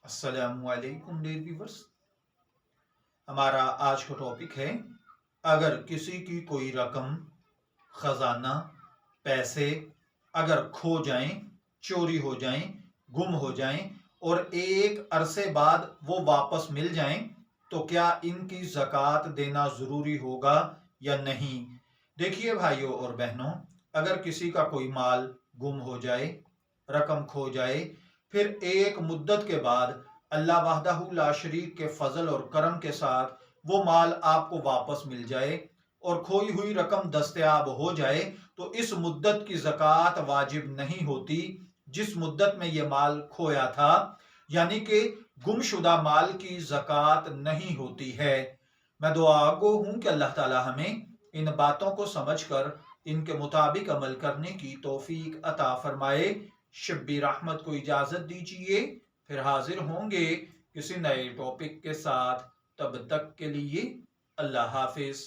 अस्सलामु अलैकुम dear viewers. हमारा आज का टॉपिक है, अगर किसी की कोई रकम, खजाना, पैसे अगर खो जाएं, चोरी हो जाएं, गुम हो जाएं और एक अरसे बाद वो वापस मिल जाएं, तो क्या इनकी ज़कात देना ज़रूरी होगा या नहीं। देखिए भाइयों और बहनों, अगर किसी का कोई माल गुम हो जाए, रकम खो जाए, फिर एक मुद्दत के बाद अल्लाह वहदहू ला शरीक के फजल और करम के साथ वो माल आपको वापस मिल जाए और खोई हुई रकम दस्तयाब हो जाए, तो इस मुद्दत की ज़कात वाजिब नहीं होती जिस मुद्दत में ये माल खोया था, यानी कि गुमशुदा माल की ज़कात नहीं होती है। मैं दुआ गो हूं कि अल्लाह ताला हमें इन बातों को समझकर इनके मुताबिक अमल करने की तौफीक अता फरमाए। शब्बीर अहमद को इजाज़त दीजिए, फिर हाजिर होंगे किसी नए टॉपिक के साथ। तब तक के लिए अल्लाह हाफिज।